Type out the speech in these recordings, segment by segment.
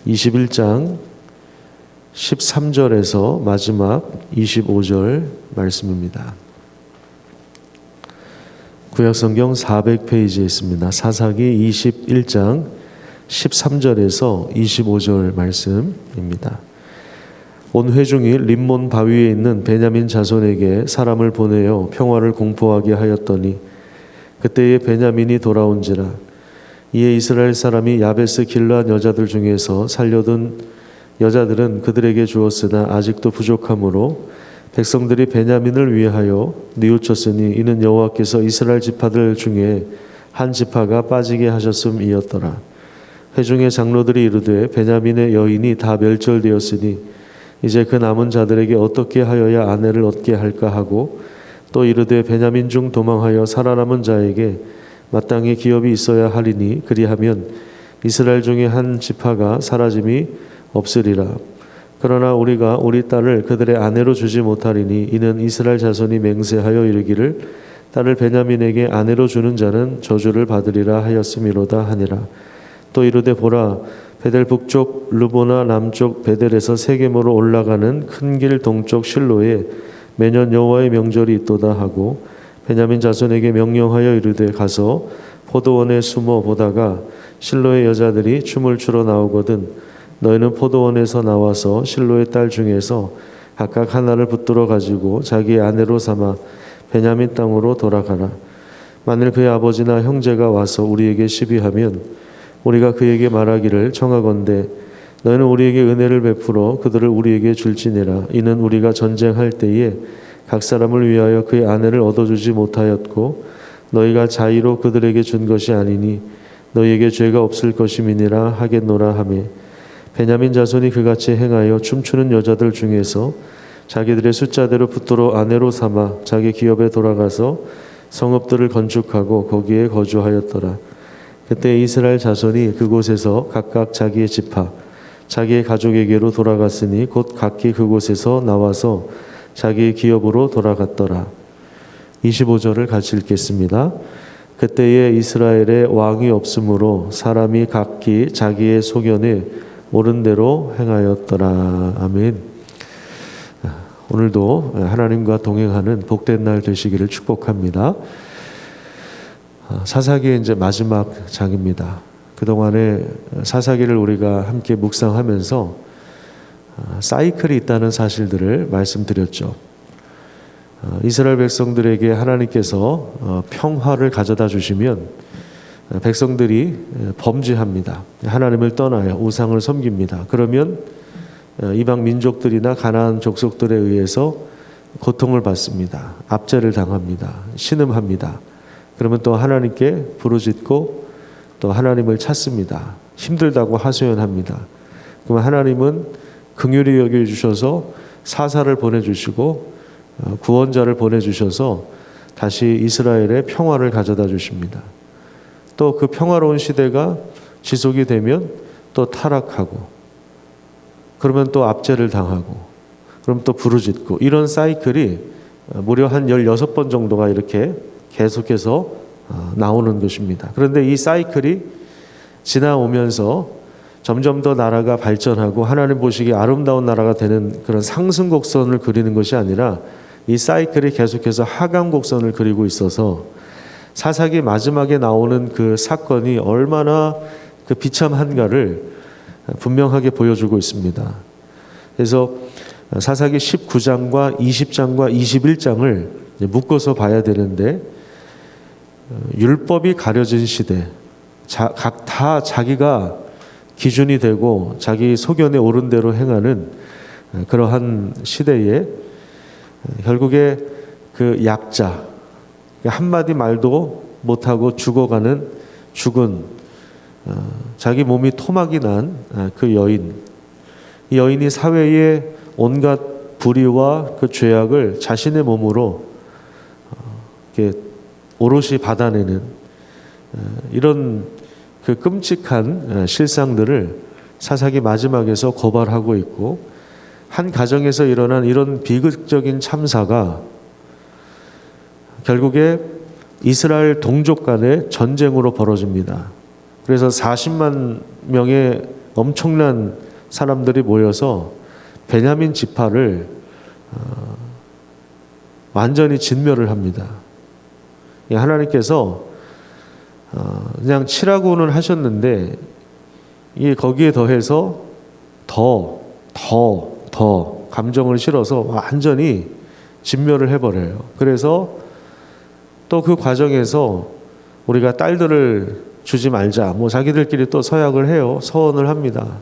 21장 13절에서 마지막 25절 말씀입니다. 구약성경 400페이지에 있습니다. 사사기 21장 13절에서 25절 말씀입니다. 온 회중이 림몬 바위에 있는 베냐민 자손에게 사람을 보내어 평화를 공포하게 하였더니 그때에 베냐민이 돌아온지라. 이에 이스라엘 사람이 야베스 길르앗 여자들 중에서 살려둔 여자들은 그들에게 주었으나 아직도 부족하므로 백성들이 베냐민을 위하여 뉘우쳤으니 이는 여호와께서 이스라엘 지파들 중에 한 지파가 빠지게 하셨음이었더라. 회중의 장로들이 이르되 베냐민의 여인이 다 멸절되었으니 이제 그 남은 자들에게 어떻게 하여야 아내를 얻게 할까 하고 또 이르되 베냐민 중 도망하여 살아남은 자에게 마땅히 기업이 있어야 하리니 그리하면 이스라엘 중에 한 지파가 사라짐이 없으리라. 그러나 우리가 우리 딸을 그들의 아내로 주지 못하리니 이는 이스라엘 자손이 맹세하여 이르기를 딸을 베냐민에게 아내로 주는 자는 저주를 받으리라 하였음이로다 하니라. 또 이르되 보라 베델 북쪽 르보나 남쪽 베델에서 세겜으로 올라가는 큰 길 동쪽 실로에 매년 여호와의 명절이 있도다 하고 베냐민 자손에게 명령하여 이르되 가서 포도원에 숨어 보다가 실로의 여자들이 춤을 추러 나오거든 너희는 포도원에서 나와서 실로의 딸 중에서 각각 하나를 붙들어 가지고 자기의 아내로 삼아 베냐민 땅으로 돌아가라. 만일 그의 아버지나 형제가 와서 우리에게 시비하면 우리가 그에게 말하기를 청하건대 너희는 우리에게 은혜를 베풀어 그들을 우리에게 줄지니라. 이는 우리가 전쟁할 때에 각 사람을 위하여 그의 아내를 얻어주지 못하였고 너희가 자의로 그들에게 준 것이 아니니 너희에게 죄가 없을 것임이니라 하겠노라 하매 베냐민 자손이 그같이 행하여 춤추는 여자들 중에서 자기들의 숫자대로 붙들어 아내로 삼아 자기 기업에 돌아가서 성읍들을 건축하고 거기에 거주하였더라. 그때 이스라엘 자손이 그곳에서 각각 자기의 지파 자기의 가족에게로 돌아갔으니 곧 각기 그곳에서 나와서 자기의 기업으로 돌아갔더라. 25절을 같이 읽겠습니다. 그때에 이스라엘에 왕이 없으므로 사람이 각기 자기의 소견에 옳은 대로 행하였더라. 아멘. 오늘도 하나님과 동행하는 복된 날 되시기를 축복합니다. 사사기의 이제 마지막 장입니다. 그동안에 사사기를 우리가 함께 묵상하면서 사이클이 있다는 사실들을 말씀드렸죠. 이스라엘 백성들에게 하나님께서 평화를 가져다 주시면 백성들이 범죄합니다. 하나님을 떠나요. 우상을 섬깁니다. 그러면 이방 민족들이나 가나안 족속들에 의해서 고통을 받습니다. 압제를 당합니다. 신음합니다. 그러면 또 하나님께 부르짖고 또 하나님을 찾습니다. 힘들다고 하소연합니다. 그러면 하나님은 긍휼히 여겨주셔서 사사를 보내주시고 구원자를 보내주셔서 다시 이스라엘의 평화를 가져다 주십니다. 또 그 평화로운 시대가 지속이 되면 또 타락하고 그러면 또 압제를 당하고 그럼 또 부르짖고 이런 사이클이 무려 한 16번 정도가 이렇게 계속해서 나오는 것입니다. 그런데 이 사이클이 지나오면서 점점 더 나라가 발전하고 하나님 보시기에 아름다운 나라가 되는 그런 상승곡선을 그리는 것이 아니라 이 사이클이 계속해서 하강곡선을 그리고 있어서 사사기 마지막에 나오는 그 사건이 얼마나 그 비참한가를 분명하게 보여주고 있습니다. 그래서 사사기 19장과 20장과 21장을 묶어서 봐야 되는데 율법이 가려진 시대, 각 다 자기가 기준이 되고 자기 소견에 옳은 대로 행하는 그러한 시대에 결국에 그 약자, 한마디 말도 못하고 죽은 자기 몸이 토막이 난 그 여인, 이 여인이 사회의 온갖 불의와 그 죄악을 자신의 몸으로 이렇게 오롯이 받아내는 이런 그 끔찍한 실상들을 사사기 마지막에서 고발하고 있고, 한 가정에서 일어난 이런 비극적인 참사가 결국에 이스라엘 동족 간의 전쟁으로 벌어집니다. 그래서 40만 명의 엄청난 사람들이 모여서 베냐민 지파를 완전히 진멸을 합니다. 하나님께서 그냥 치라고는 하셨는데 거기에 더해서 더 감정을 실어서 완전히 진멸을 해버려요. 그래서 또 그 과정에서 우리가 딸들을 주지 말자, 자기들끼리 또 서약을 해요. 서원을 합니다.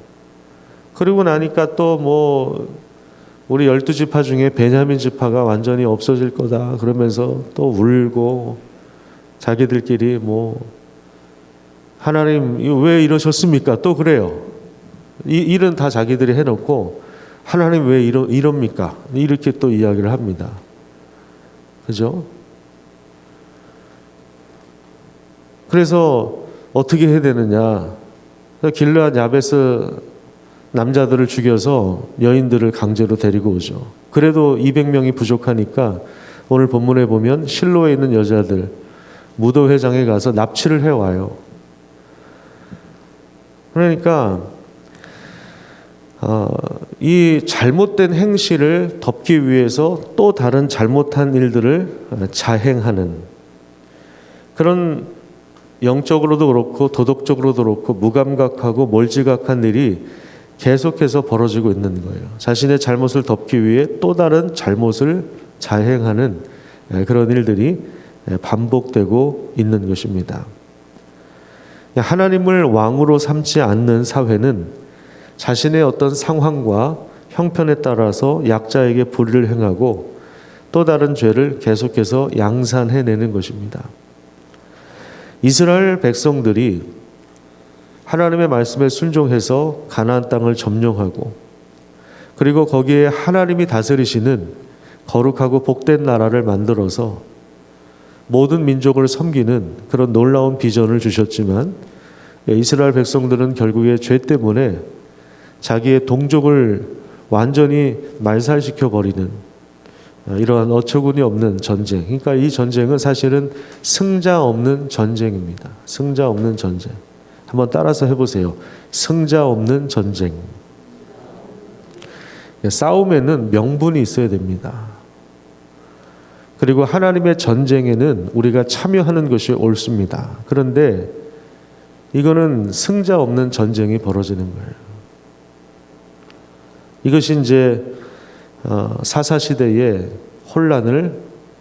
그리고 나니까 또 우리 12지파 중에 베냐민 지파가 완전히 없어질 거다 그러면서 또 울고 자기들끼리 하나님 왜 이러셨습니까? 또 그래요. 이 일은 다 자기들이 해놓고 하나님 왜 이럽니까? 이렇게 또 이야기를 합니다. 그죠? 그래서 어떻게 해야 되느냐? 길르앗 야베스 남자들을 죽여서 여인들을 강제로 데리고 오죠. 그래도 200명이 부족하니까 오늘 본문에 보면 실로에 있는 여자들 무도회장에 가서 납치를 해와요. 그러니까 이 잘못된 행실을 덮기 위해서 또 다른 잘못한 일들을 자행하는 그런 영적으로도 그렇고 도덕적으로도 그렇고 무감각하고 몰지각한 일이 계속해서 벌어지고 있는 거예요. 자신의 잘못을 덮기 위해 또 다른 잘못을 자행하는 그런 일들이 반복되고 있는 것입니다. 하나님을 왕으로 삼지 않는 사회는 자신의 어떤 상황과 형편에 따라서 약자에게 불의를 행하고 또 다른 죄를 계속해서 양산해내는 것입니다. 이스라엘 백성들이 하나님의 말씀에 순종해서 가나안 땅을 점령하고 그리고 거기에 하나님이 다스리시는 거룩하고 복된 나라를 만들어서 모든 민족을 섬기는 그런 놀라운 비전을 주셨지만 이스라엘 백성들은 결국에 죄 때문에 자기의 동족을 완전히 말살시켜버리는 이러한 어처구니 없는 전쟁. 그러니까 이 전쟁은 사실은 승자 없는 전쟁입니다. 승자 없는 전쟁. 한번 따라서 해보세요. 승자 없는 전쟁. 싸움에는 명분이 있어야 됩니다. 그리고 하나님의 전쟁에는 우리가 참여하는 것이 옳습니다. 그런데 이거는 승자 없는 전쟁이 벌어지는 거예요. 이것이 이제 사사시대의 혼란을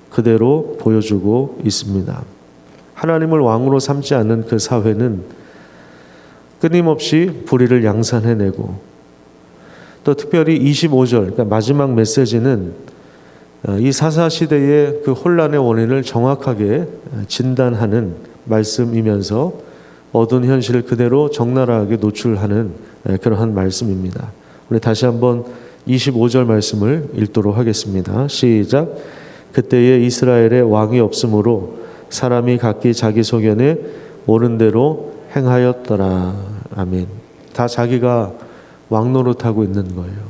그대로 보여주고 있습니다. 하나님을 왕으로 삼지 않는 그 사회는 끊임없이 불의를 양산해내고 또 특별히 25절 그러니까 마지막 메시지는 이 사사시대의 그 혼란의 원인을 정확하게 진단하는 말씀이면서 어두운 현실을 그대로 적나라하게 노출하는 그러한 말씀입니다. 우리 다시 한번 25절 말씀을 읽도록 하겠습니다. 시작. 그때에 이스라엘에 왕이 없으므로 사람이 각기 자기 소견에 옳은 대로 행하였더라. 아멘. 다 자기가 왕 노릇하고 있는 거예요.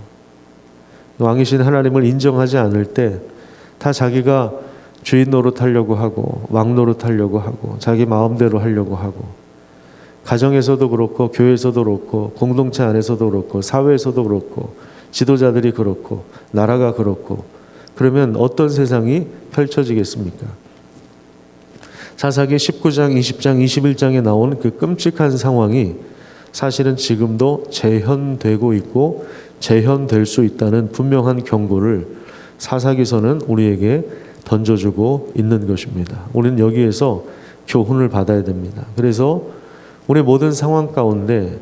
왕이신 하나님을 인정하지 않을 때 다 자기가 주인 노릇하려고 하고 왕 노릇하려고 하고 자기 마음대로 하려고 하고 가정에서도 그렇고 교회에서도 그렇고 공동체 안에서도 그렇고 사회에서도 그렇고 지도자들이 그렇고 나라가 그렇고 그러면 어떤 세상이 펼쳐지겠습니까? 사사기 19장, 20장, 21장에 나온 그 끔찍한 상황이 사실은 지금도 재현되고 있고 재현될 수 있다는 분명한 경고를 사사기서는 우리에게 던져주고 있는 것입니다. 우리는 여기에서 교훈을 받아야 됩니다. 그래서 우리 모든 상황 가운데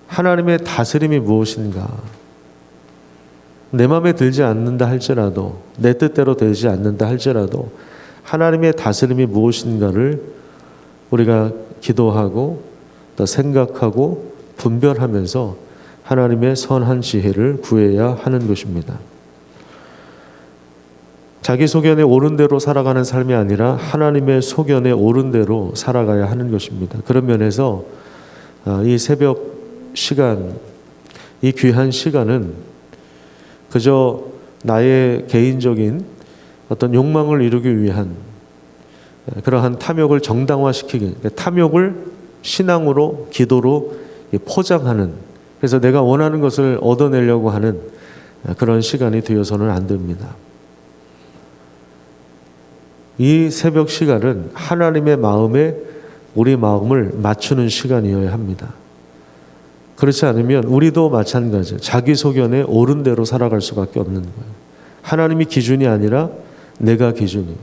하나님의 다스림이 무엇인가? 내 마음에 들지 않는다 할지라도 내 뜻대로 되지 않는다 할지라도 하나님의 다스림이 무엇인가를 우리가 기도하고 또 생각하고 분별하면서 하나님의 선한 지혜를 구해야 하는 것입니다. 자기 소견에 옳은 대로 살아가는 삶이 아니라 하나님의 소견에 옳은 대로 살아가야 하는 것입니다. 그런 면에서 이 새벽 시간, 이 귀한 시간은 그저 나의 개인적인 어떤 욕망을 이루기 위한 그러한 탐욕을 정당화시키기, 탐욕을 신앙으로, 기도로 포장하는, 그래서 내가 원하는 것을 얻어내려고 하는 그런 시간이 되어서는 안 됩니다. 이 새벽 시간은 하나님의 마음에 우리 마음을 맞추는 시간이어야 합니다. 그렇지 않으면 우리도 마찬가지예요. 자기 소견에 옳은 대로 살아갈 수밖에 없는 거예요. 하나님이 기준이 아니라 내가 기준이고,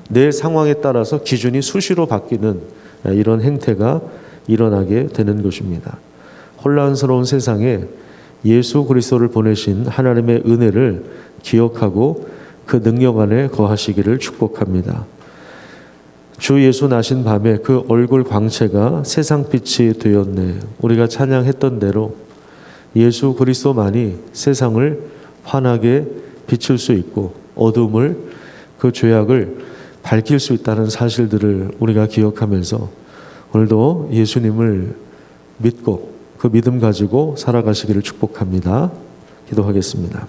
내 상황에 따라서 기준이 수시로 바뀌는 이런 행태가 일어나게 되는 것입니다. 혼란스러운 세상에 예수 그리스도를 보내신 하나님의 은혜를 기억하고 그 능력 안에 거하시기를 축복합니다. 주 예수 나신 밤에 그 얼굴 광채가 세상빛이 되었네. 우리가 찬양했던 대로 예수 그리스도만이 세상을 환하게 비출 수 있고 어둠을, 그 죄악을 밝힐 수 있다는 사실들을 우리가 기억하면서 오늘도 예수님을 믿고 그 믿음 가지고 살아가시기를 축복합니다. 기도하겠습니다.